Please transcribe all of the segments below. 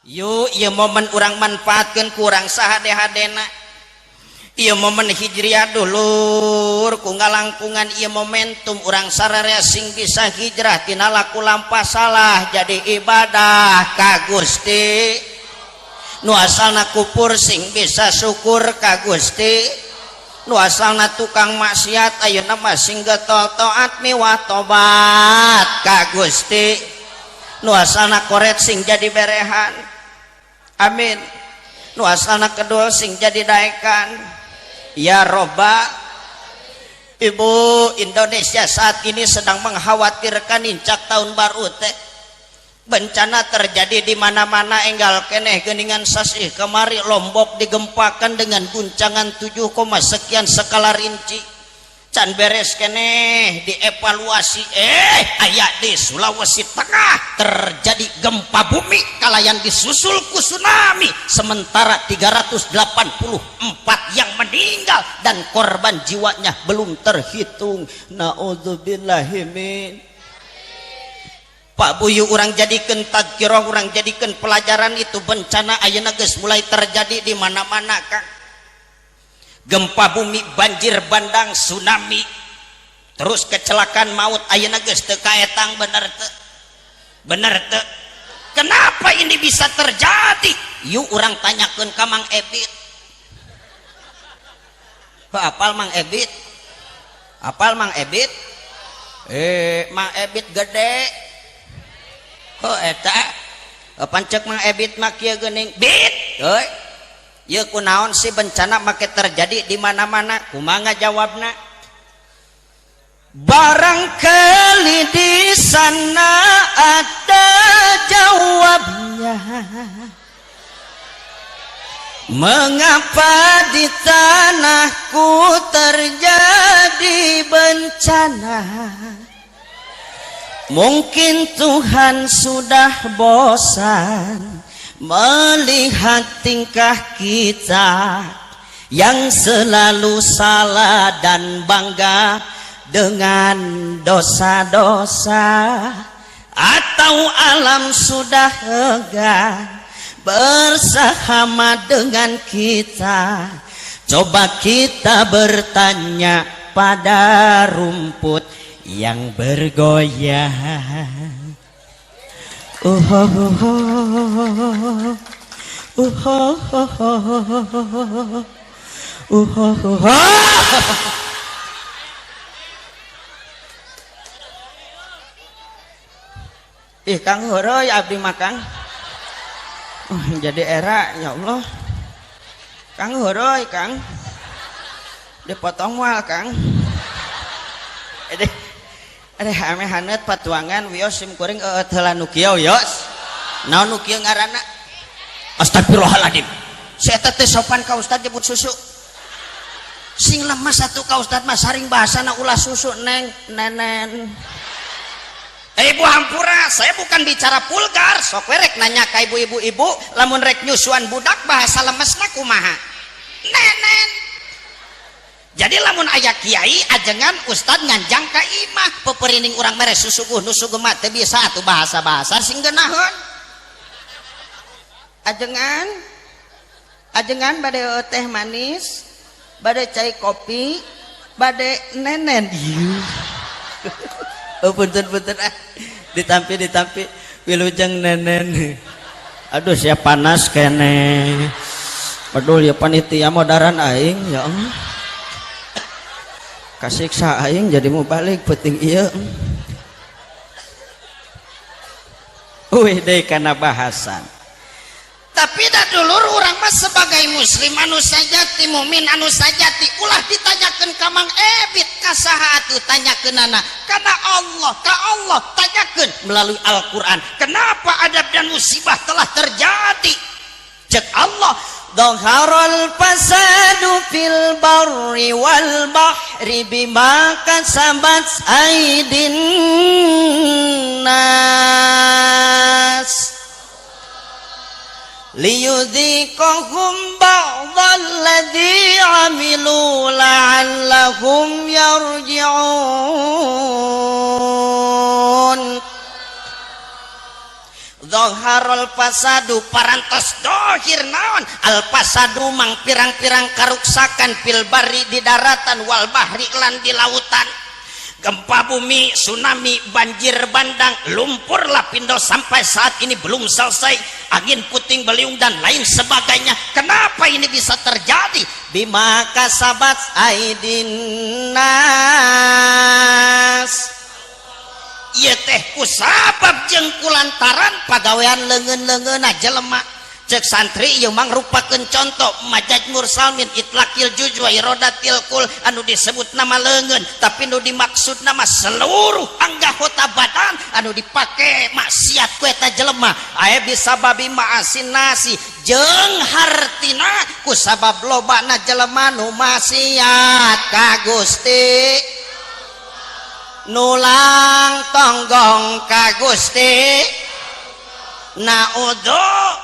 Yuk ieu momen urang manfaatkeun kurang sahade-hadena. Ieu momen hijriah dulur ku ngalangkungan ieu momentum urang sararea sing bisa hijrah tina laku lampah salah jadi ibadah ka Gusti. Nu asalna kufur sing bisa syukur ka Gusti. Nu asalna tukang maksiat ayeuna mah sing getol taat miwah tobat ka Gusti. Nu asalna koret sing jadi berehan. Amin. Nu asalna kedul sing jadi daekan. Ya Robba. Ibu Indonesia saat ini sedang mengkhawatirkan incak tahun baru teh. Bencana terjadi di mana-mana enggal keneh geuningan sasih kemari Lombok digempakan dengan guncangan 7, sekian skala rinci. Can beres keneh dievaluasi aya di Sulawesi Tengah terjadi gempa bumi kalayan disusul ku tsunami sementara 384 yang meninggal dan korban jiwanya belum terhitung. Naudzubillahi min. Pak Buyu urang jadikeun tadzkirah, urang jadikeun pelajaran itu bencana ayeuna geus mulai terjadi di mana-mana Kang. Gempa bumi, banjir bandang, tsunami, terus kecelakaan maut ayeuna geus teu kaetang bener teu? Bener teu? Kenapa ini bisa terjadi? Yuk urang tanyakeun ka Mang Ebit. Apal Mang Ebit? Apal Mang Ebit? Mang Ebit gede. Eta pancek Mang Ebit mah kieu geuning bit. Heuh. Ya kunaon sih bencana make terjadi di mana-mana? Kumaha jawabna? Barangkali di sana ada jawabnya. Mengapa di tanahku terjadi bencana? Mungkin Tuhan sudah bosan melihat tingkah kita yang selalu salah dan bangga dengan dosa-dosa, atau alam sudah enggan bersama dengan kita. Coba kita bertanya pada rumput yang bergoyang. Ih Kang heureui abdi mah Kang. Jadi era ya Allah. Kang heureui Kang. Dipotong wal Kang. Ame hanet patuangan wios sim kuring heula nu kieu yos. Naon nu kieu ngaranna? Astagfirullahaladzim. Si eta teh sopan ka ustad jebut susu. Sing lemah satu ka ustad mah saring bahasana ulah susu neng nenen. Ibu hampura, saya bukan bicara vulgar. Sok we rek nanya ka ibu-ibu lamun rek nyusuan budak bahasa lemesna kumaha? Nenen. Jadi lamun aya kiai ajengan ustad nganjang ka imah peperining urang mere susuguh nu sugema teu bisa atuh bahasa-bahasa sing geunaheun. Ajengan bade teh manis, bade cai kopi, bade nenen. Oh punten ditampi wilujeng nenen. Aduh sia panas kene. Aduh ya panitia modern aing ya Allah. Kasiksa aing jadi mau balik penting iya. Deui kana bahasan. Tapi dah dulur urang mah sebagai muslim anu sajati, mukmin anu sajati ulah ditanyakeun ka Mang Ebit ka saha atuh tanyakeunana? Kana Allah tanyakeun melalui Al-Qur'an. Kenapa adab dan musibah telah terjadi? Cek Allah, Dhaharal fasadu fil barri wal bahri bima kasabat aydin nas liyudhiqahum ba'dalladzi amilu la'allahum yarji'un. Dzaharul fasadu parantos dohir naon al fasadu mang pirang-pirang karuksakan fil barri di daratan wal bahri lan di lautan. Gempa bumi, tsunami, banjir bandang, lumpur lapindo sampai saat ini belum selesai, angin puting beliung dan lain sebagainya. Kenapa ini bisa terjadi? Bima kasabat aidin nas. Ieu teh kusabab jeung kulantaran pagawean leungeun-leungeunna jelema. Cek santri ieu mangrupakeun contoh majaj mursal min itlaqil juj wa iradatil kul anu disebut nama leungeun tapi nu dimaksud nama seluruh anggota badan anu dipake maksiat ku eta jelema aya bisababi ma'asin nasi jeung hartina ku sabab lobana jelema nu maksiat ka Gusti nulang tonggong ka Gusti naudzu.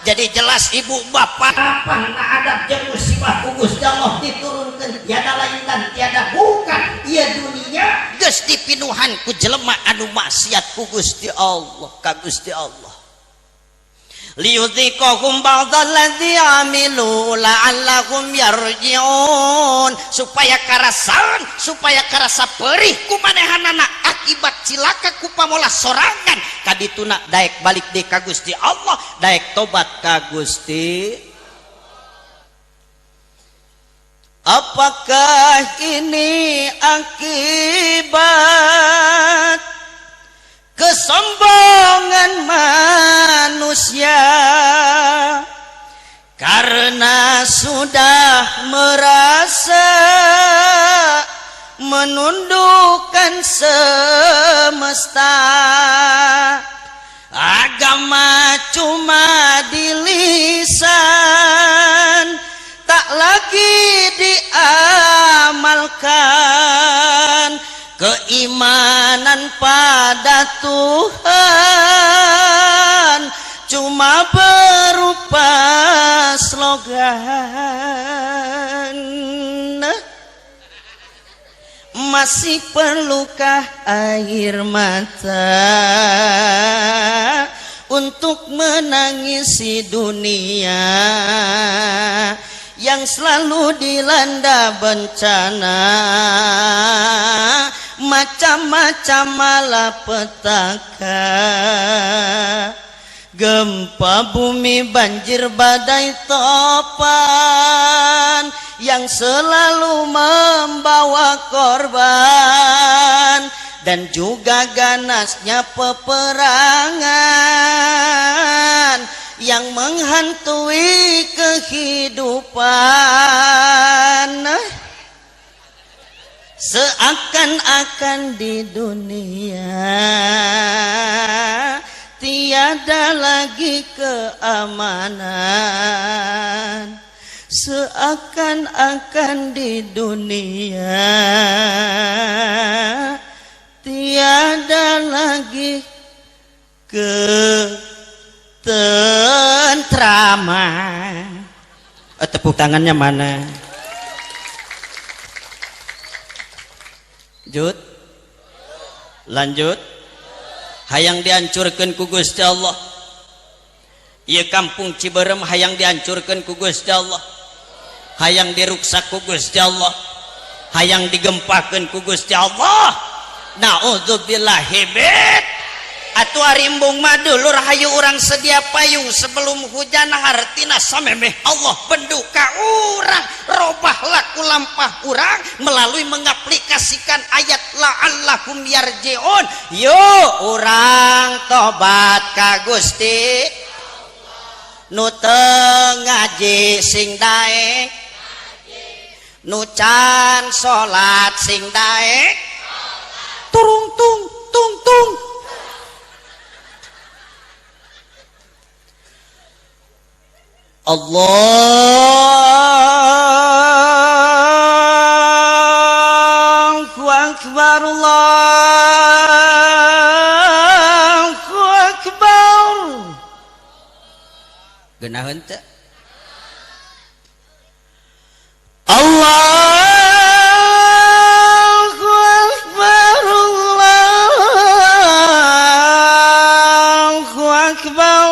Jadi jelas ibu bapak panna adab jeung musibah ku Gusti Allah diturunkeun tiada lain dan tiada bukan ieu dunia geus dipinuhan ku jelema anu maksiat ku Gusti Allah ka Gusti Allah. Liyudhiqahum ba'dalladzi amilu la'allahum yarji'un supaya karasa perih kumanehanana akibat cilaka ku pamola sorangan kadituna daek balik deui ka Gusti Allah daek tobat ka Gusti. Apakah ini akibat kesombongan manusia karena sudah merasa menundukkan semesta, agama cuma di lisan tak lagi diamalkan, keimanan pada Tuhan cuma berupa slogan. Masih perlukah air mata untuk menangisi dunia yang selalu dilanda bencana, macam-macam malapetaka, gempa bumi, banjir, badai, topan yang selalu membawa korban, dan juga ganasnya peperangan yang menghantui kehidupan. Seakan-akan di dunia tiada lagi keamanan, seakan-akan di dunia tiada lagi ketentraman. Tepuk tangannya mana? Jut, lanjut. Hayang dihancurkan ku Gusti Allah. Ieu kampung Ciberem hayang dihancurkan ku Gusti Allah. Hayang diruksak ku Gusti Allah. Hayang digempakeun ku Gusti Allah. Naudzubillahi min. Atuh arimbung mah dulur hayu urang sedia payung sebelum hujan hartina samemeh Allah benduka urang robah laku lampah urang melalui mengaplikasikan ayat la'allahum yarji'un. Yo urang tobat ka Gusti nu teu ngaji sing daek, nu can salat sing daek, turung tung tung tung. Allahu Akbar, Allahu Akbar. Geunaheun teu? Allahu Akbar, Allahu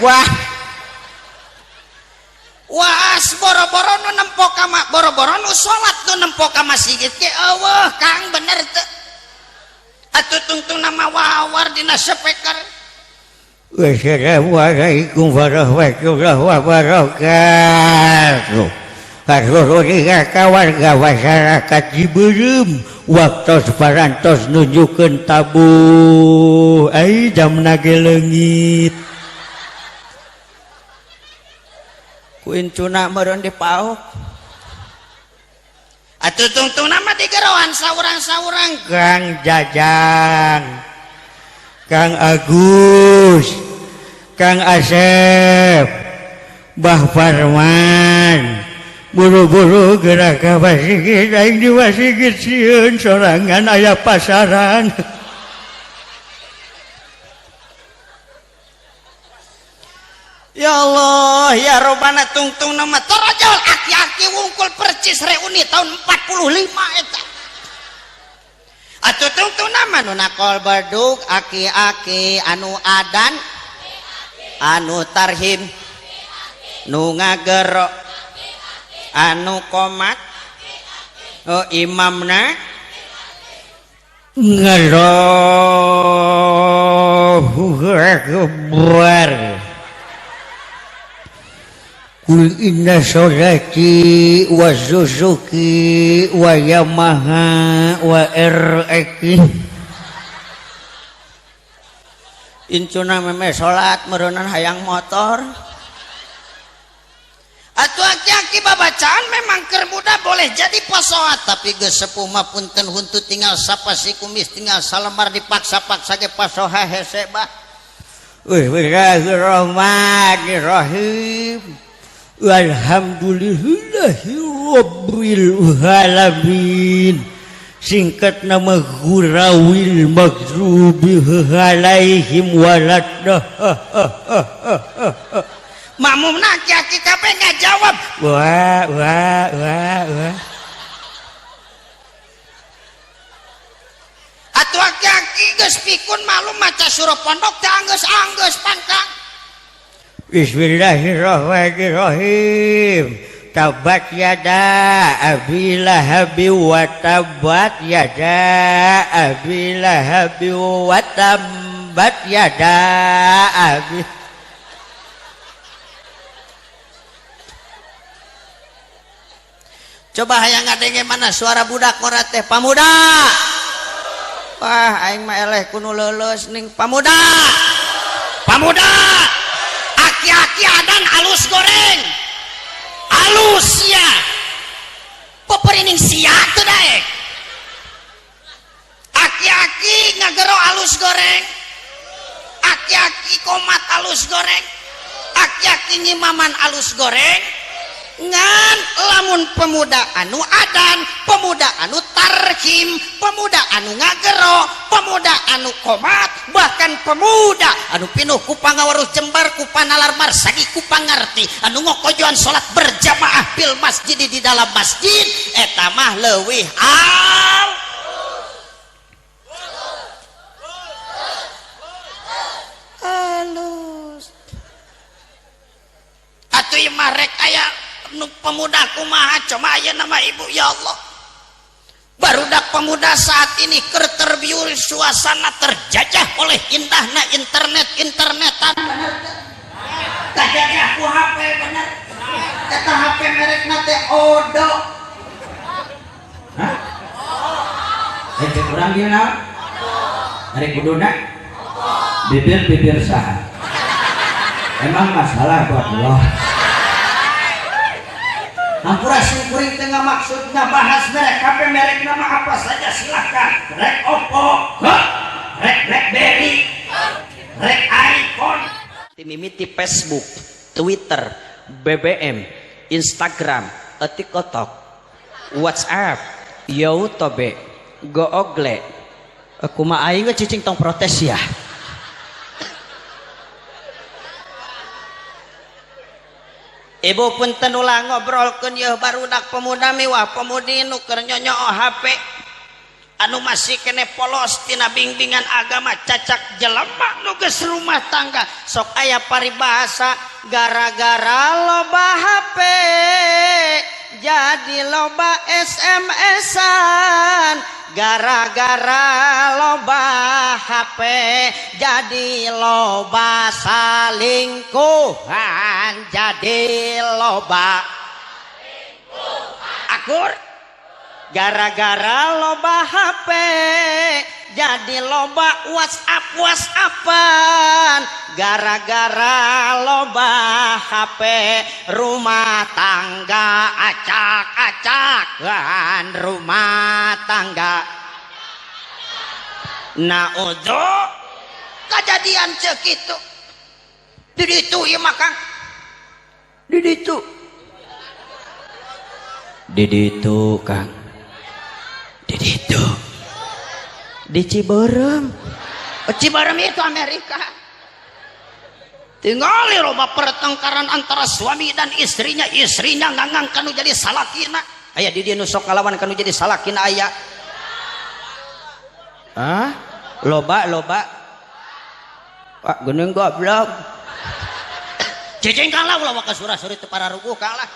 wah waas boro-boro nu nempo ka boro-boro nu salat nu nempo ka masjid ke eueuh Kang bener teu atuh tungtung nama wawar dina speaker. Wassalamualaikum warahmatullahi wabarakatuh. Harurika kawarga masyarakat Ciberem waktos parantos nunjukeun tabuh ai jamna ge leungit. Ku incuna meureun dipaok. Atuh tungtung nama digerohan saurang-saurang. Kang Jajang, Kang Agus, Kang Asep, Mbah Parman, buru-buru gerak ka Wasigit, aing di Wasigit sieun sorangan aya pasaran. Ya Allah, ya Robana tungtung nama torojol aki-aki wungkul percis reuni tahun 45 eta. Atuh tungtung nama nu nakol baduk aki-aki anu adan anu tarhim nu ngagero anu komat imamna Allahu Akbar. Kul inna sholati wa suzuki wa yamaha wa RX. incuna meme salat meureunna hayang motor. Atuh aki-aki babacaan memang keur budak boleh jadi pasoat tapi geus sepuh mah punten huntu tinggal sapasi kumis tinggal salembar dipaksa-paksa ge pasoha hese bah. Bismillahirrahmanirrahim. Alhamdulillahi rabbil alamin. Singkat nama Gurawil Maghdubi alaihim waladdah. Makmumna aki-aki kabeh ngajawab. Wah. Atuh aki-aki geus pikun malu maca surah pondok teh anggeus pangkang. Bismillahirrahmanirrahim. Tabat yada Abi Lahabi wa tabat yada Abi Lahabi wa tabat yada Abi. Coba hayang ngadenge mana suara budak ora teh pamuda. Wah aing mah eleh kuno leuleus ning pamuda. Pamuda. Aki-aki adan alus goreng. Alus ya. Poperining sia teu daek. Aki-aki ngagero alus goreng. Aki-aki komat alus goreng. Aki-aki nyimaman alus goreng. Ngan lamun pemuda anu adan, pemuda anu tarhim, pemuda anu ngagero, pemuda anu komat, bahkan pemuda anu pinuh ku pangaweruh jembar ku panalar marsagi ku pangarti anu ngokojoan salat berjamaah fil masjid di dalam masjid eta mah leuwih halus atuh ieu mah rek aya nu pemuda kumaha cuma aya nama ibu ya Allah barudak pemuda saat ini terbiur suasana terjajah oleh indahna internetan terjajah ku HP bener eta HP merekna teh Odo hah itu kurang dia naon hari kuduna bibir saha emang masalah buat lo hampura kuring tengah maksudnya bahas merek HP merek nama apa saja silakan rek Oppo rek Blackberry rek iPhone timimiti Facebook Twitter BBM Instagram TikTok WhatsApp YouTube Google kumaha aing we cicing tong protes ya Ibu punten ulah ngobrolkeun yeuh barudak pemuda mewah pemudi nu keur nyonyoo HP anu masih kene polos tina bimbingan agama cacak jelema nu geus rumah tangga sok aya paribahasa gara-gara loba HP jadi loba SMS-an gara-gara loba HP jadi loba salingkuhan jadi loba akur gara-gara loba HP jadi loba WhatsApp-WhatsAppan gara-gara loba HP rumah tangga acak-acakan rumah tangga naudzu kejadian cek itu di ditu ieu mah Kang di ditu Kang di ditu di Ciberem Ciberem itu Amerika tinggali loba pertengkaran antara suami dan istrinya ngangang kanu jadi salakina aya di dieu nu sok ngalawan kanu jadi salakina aya loba Pak geuneng goblok cicing kalah ulah ka surah-surah teu pararuguh kalah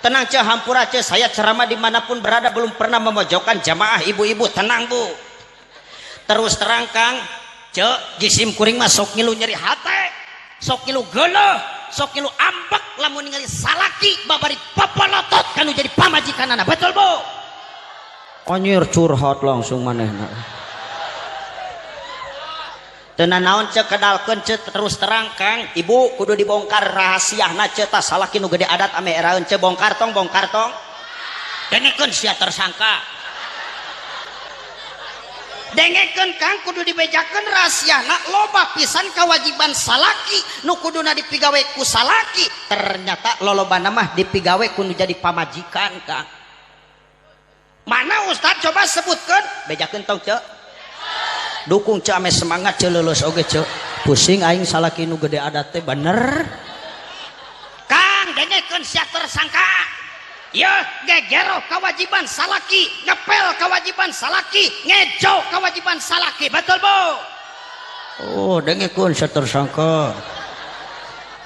tenang ceh hampura ceh saya ceramah dimanapun berada belum pernah memojokkan jamaah ibu-ibu tenang bu terus terang Kang ceh jisim kuring mah sok ngilu nyeri hate sok ngilu geuleuh sok ngilu ambek lamun ningali salaki babari papalotot kanu jadi pamajikanana betul bu anjir curhat langsung manehna tenan naon cek kedalkeun cek terus terang Kang ibu kudu dibongkar rahasiana cek tas salaki nu gede adat ame eraeun cek bongkar tong dengekeun sia tersangka dengekeun Kang kudu dibejakeun rahasiana loba pisan kewajiban salaki nu kuduna dipigawe ku salaki ternyata lolobana mah dipigawe kudu jadi pamajikan Kang mana Ustad coba sebutkeun bejakeun tong cek dukung cek ame semangat cek lulus oge cek pusing aing salaki nu gede adat teh bener Kang dengekeun sia tersangka ya gegero kewajiban salaki ngepel kewajiban salaki ngejo kewajiban salaki betul bu oh dengekeun sia tersangka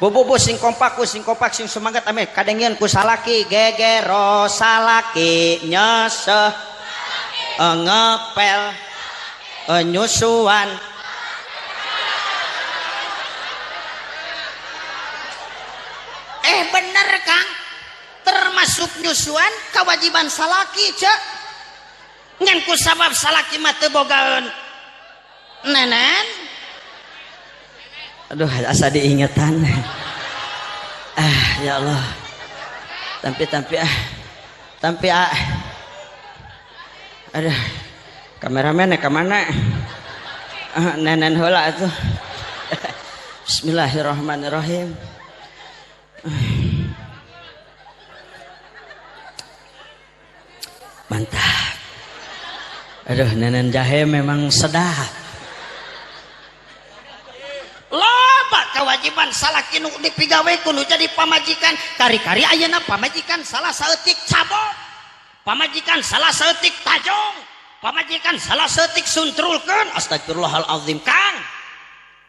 bu sing kompak sing semangat ame kadengieun ku salaki gegero salaki nyeseh ngepel nyusuan bener Kang termasuk termasuk nyusuan kewajiban salaki cek ngan ku sabab salaki mah teu bogaeun nenen. Aduh asa diingetan. Ya Allah. Tampi aduh kameramen ke mana? Nenen heula atuh. Bismillahirrahmanirrahim. Mantap. Aduh nenen jahe memang sedap. Loba kewajiban salaki nu dipigawekeun nu jadi pamajikan. Kari-kari ayeuna pamajikan salah saeutik cabok, pamajikan salah saeutik tajong, pamajikan salah saeutik suntrulkeun. Astagfirullahalazim Kang.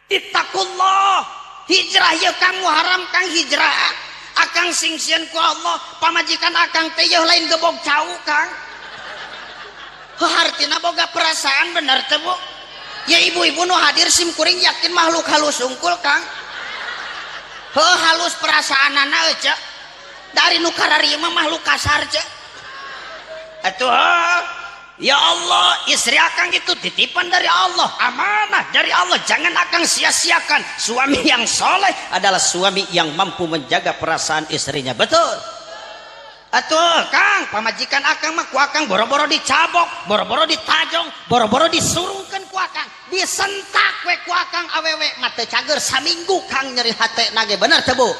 Ittaqullah. Hijrah ya Kang muharam Kang hijrah. Akang singsian ku Allah pamajikan akang teh lain gebog cau Kang. Hartina boga perasaan bener teh Bu. Ya ibu-ibu nu hadir simkuring yakin makhluk halus unggul Kang. Halus perasaanana aja. Dari nu karari mah makhluk kasar aja. Atuh ya Allah, istri akang itu titipan dari Allah, amanah dari Allah. Jangan akang sia-siakan. Suami yang soleh adalah suami yang mampu menjaga perasaan istrinya. Betul. Atuh Kang, pamajikan akang mah ku akang boro-boro dicabok, boro-boro ditajong, boro-boro disurungkeun ku akang, disentak we ku akang awewe mah teu cager saminggu Kang nyeri hate nage. Bener teu Bu?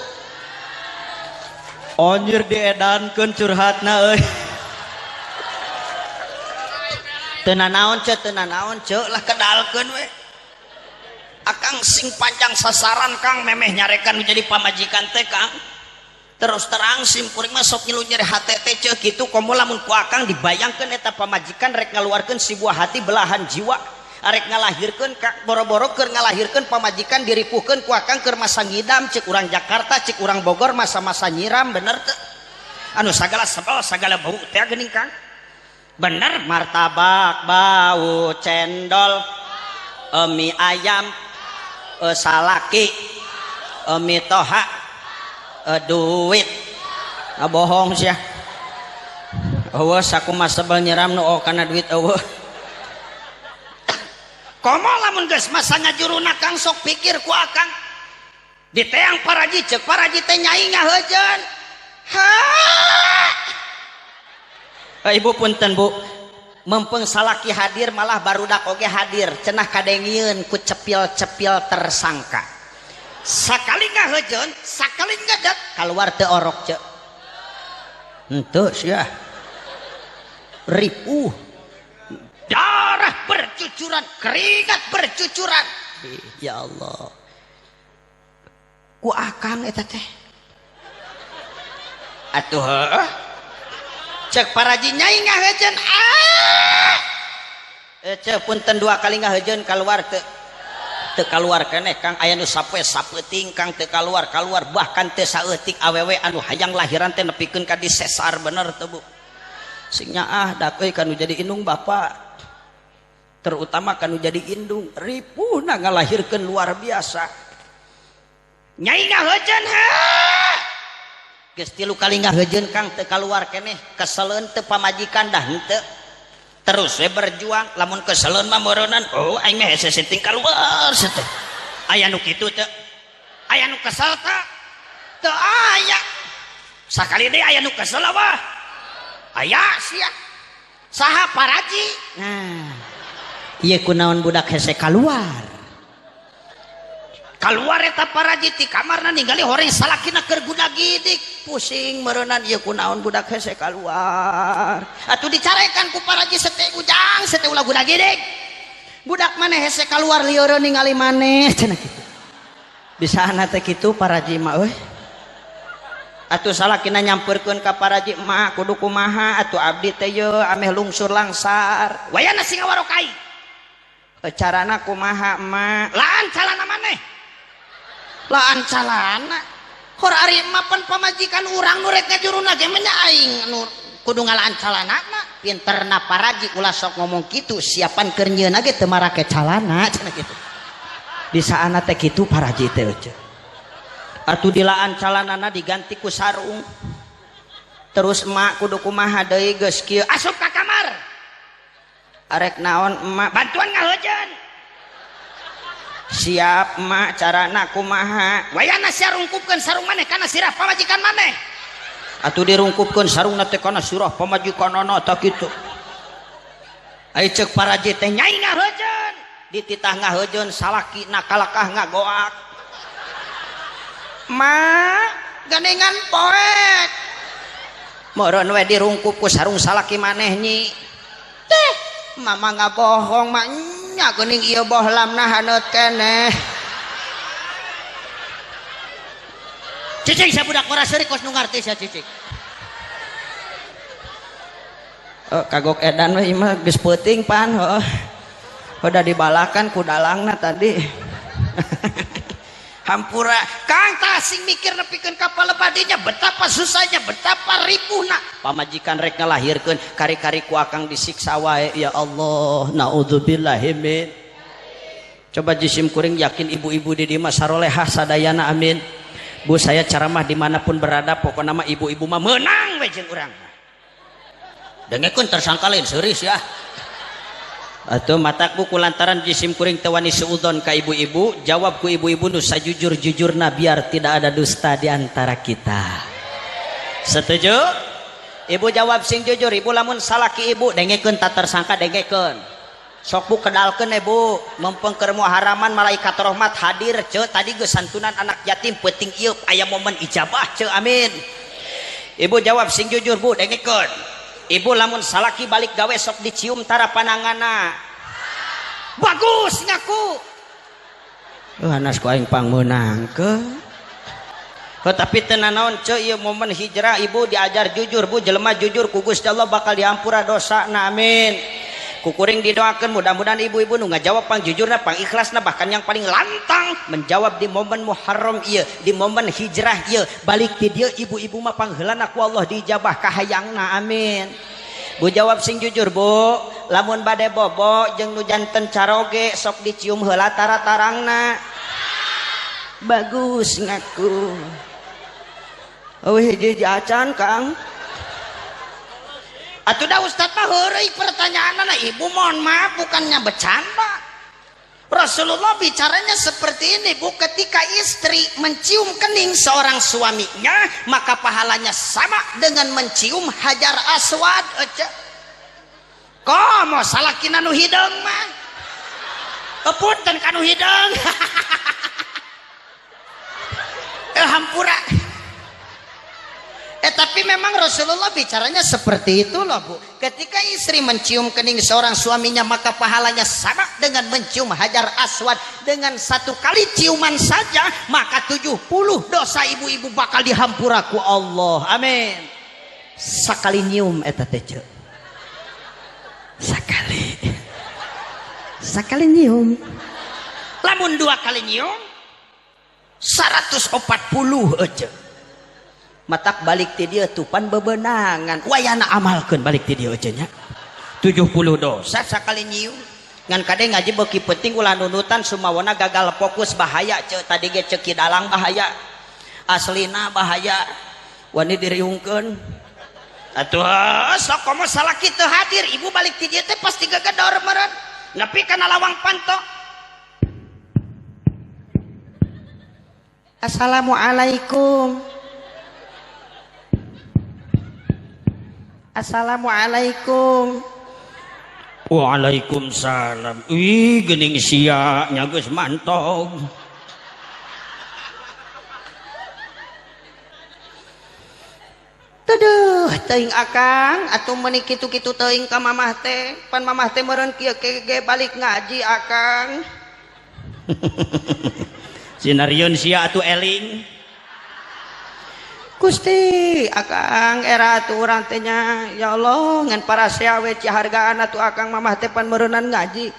Anjir diedankeun curhatna euy. Teu nanaon ceuk lah kedalkeun we. Akang sing panjang sasaran Kang memeh nyarekan menjadi pamajikan teh Kang. Terus terang simkuring mah sok ngilu nyeri hate teh ceuk kitu komo lamun ku akang dibayangkeun eta pamajikan rek ngaluarkeun si buah hati belahan jiwa arek ngalahirkeun boro-boro keur ngalahirkeun pamajikan diripuhkeun ku akang keur masa ngidam ceuk urang Jakarta ceuk urang Bogor masa-masa nyiram. Bener teu? Anu sagala sebel sagala bau teh geuning Kang. Bener martabak bau cendol mie ayam salaki mie toha duit bohong sih ya. Eueuh saku mah sebel nyiram nu kana duit eueuh. Komo lamun geus masa ngajuruna Kang sok pikir ku akang di teang paraji ceuk paraji teh nyai ngaheujeun. Ibu punten Bu, mempeng salaki hadir malah barudak oge hadir cenah kadengieun ku cepil-cepil tersangka. Sakali ngaheujeun sakali ngadat kaluar teu orok ceuk. Henteu sia. Ripuh. Darah bercucuran, keringat bercucuran. Ya Allah. Ku akang eta teh. Atuh heuh. Cek paraji nyai ngaheujeun ceuk punten dua kali ngaheujeun kaluar teu kaluar keneh Kang. Aya nu sapoe sapeuting Kang teu kaluar bahkan teu saeutik awewe anu hayang lahiran teh nepikeun ka di sesar. Bener teu Bu? Sing nyaah dak euy kanu jadi indung bapak, terutama kanu jadi indung ripuhna ngalahirkeun luar biasa. Nyai ngaheujeun geus 3 kali ngaheujeun Kang teu kaluar keneh, keseleun teu pamajikan dah henteu. Terus we berjuang lamun keseleun mah meureunnan aing mah hese setting kaluar seteh. Aya nu kitu teu? Aya nu kesel teu? Teu aya. Sakali deui aya nu kesel wah. Aya sia. Saha paraji? Nah. Ieu kunaon budak hese kaluar. Kaluar eta paraji ti kamarna ningali horeng salakina keur guna gidik. Pusing meureunnan ieu kunaon budak hese kaluar. Atuh dicarekan ku paraji sete ujang sete ulah guna gidik. Budak maneh hese kaluar lieureun ningali maneh cenah kitu. Bisaana teh kitu paraji mah euy. Atuh salakina nyampeurkeun ka paraji mah kudu kumaha atuh abdi teh yeu ameh lungsur langsar. Wayana sing ngawarokai. Carana kumaha emak? Laan calana maneh. Laan calana hor ari mapan pamajikan urang nu rek ngajuruna ge menya aing nu kudu ngalaan calana na pinterna paraji ulah sok ngomong kitu siapan keur nyieuna ge teu marake calana cenah kitu. Di saana teh kitu paraji teh atuh dilaan calanana diganti ku sarung. Terus emak kudu kumaha deui geus kieu asup ka kamar. Arek naon emak bantuan ngahejeun. Siap emak carana kumaha. Wayana sia rungkupkeun sarung maneh kana sirah pamajikan maneh. Atuh dirungkupkeun sarungna teh kana sirah pamajikanana tah kitu. Ai ceuk paraji teh nyai ngahejeun. Dititah ngahejeun salaki nakalakah ngagoak. Mak gandengan poek. Meureun we dirungkup ku sarung salaki maneh nyi. Teh, mama ngabohong mak nya geuning ieu bohlamna haneut keneh. Cicing sabudak mora seurik kos nu ngarti sia cicing. Kagok edan we mah geus peuting pan heuh. Udah dibalakan ku dalangna tadi. Hampura Kang tasing mikir nepikeun ka palebadinya betapa susahnya betapa ripuhna pamajikan rek ngalahirkeun kari-kari ku akang disiksa wae ya Allah naudzubillahi min. Coba jisim kuring yakin ibu-ibu di dieu mah sarolehah sadayana amin. Bu saya ceramah dimanapun berada pokokna mah ibu-ibu mah meunang we jeung urang. Dengekeun tersangka lain seuris ya. Atuh mataku kulantaran jisim kuring teu wani suudzon ka ibu-ibu, jawab ku ibu-ibu nu sajujur-jujurna biar tidak ada dusta di antara kita. Setuju? Ibu jawab sing jujur, ibu lamun salaki ibu dengekeun tak tersangka dengekeun. Sok bu kedalkeun ibu, mempeng keur muharaman malaikat rahmat hadir ceuk tadi geus santunan anak yatim peuting ieu aya momen ijabah ceuk amin. Ibu jawab sing jujur bu dengekeun. Ibu lamun salaki balik gawe sok dicium tara panangana. Bagus ngaku. Anas ku aing pangmeunangkeun. Tapi teu nanaon ceuk ieu momen hijrah ibu diajar jujur bu jelema jujur ku Gusti Allah bakal diampura dosana amin. Ku kuring didoakeun mudah-mudahan ibu-ibu nu ngajawab pangjujurna pangikhlasna bahkan yang paling lantang menjawab di momen Muharram ieu di momen hijrah ieu balik ti dieu ibu-ibu mah pangheulana ku Allah dijabah kahayangna amin. Bu jawab sing jujur bu lamun bade bobo jeung nu janten caroge sok dicium heula tara-tarangna. Bagus ngaku. Eueuh hiji acan Kang. Atuh da Ustaz mah heureuy pertanyaanna ibu mohon maaf bukannya bercanda. Rasulullah bicaranya seperti ini bu, ketika istri mencium kening seorang suaminya maka pahalanya sama dengan mencium hajar aswad. Komo salakina nu hideung mah punten kanu hideung. Hampura. Tapi memang Rasulullah bicaranya seperti itu loh bu. Ketika istri mencium kening seorang suaminya maka pahalanya sama dengan mencium hajar aswad. Dengan satu kali ciuman saja maka 70 dosa ibu-ibu bakal dihampura ku Allah amin. Sakali nyium eta teh ceuk. Sakali nyium. Lamun 2 kali nyium 140 aja. Matak balik ti dieu tupan bebenangan wayana amalkeun balik ti dieu cenah 70 dosa sakali nyium ngan kade ngaji beuki penting ulah nunutan sumawana gagal fokus bahaya ceuk tadi ge ceuk dalang bahaya aslina bahaya wani diriungkeun atuh sok komo salaki teu hadir ibu balik ti dieu teh pasti gagedor meureun nepi kana lawang panto. Assalamualaikum. Assalamualaikum. Waalaikumsalam. Ih geuning sia nya geus mantog. Tuduh teuing akang atuh meuni kitu-kitu teuing ka mamah teh pan mamah teh meureun kieu ge balik ngaji akang. Sinarieun sia atuh eling. Gusti akang era atuh urang teh nya ya Allah ngan para seawe cihargaan atuh akang mamah teh pan meureunan ngaji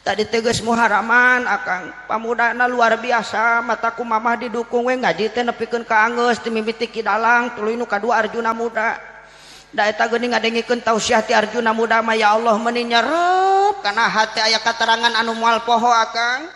tadi teh geus muharaman akang pamudana luar biasa mataku mamah didukung we ngaji teh nepikeun ka anggeus ti mimiti kidalang tuluy nu kadua Arjuna muda da eta geuning ngadengikeun tausiah ti Arjuna muda mah ya Allah meuni nyerep kana hati aya katerangan anu moal poho akang.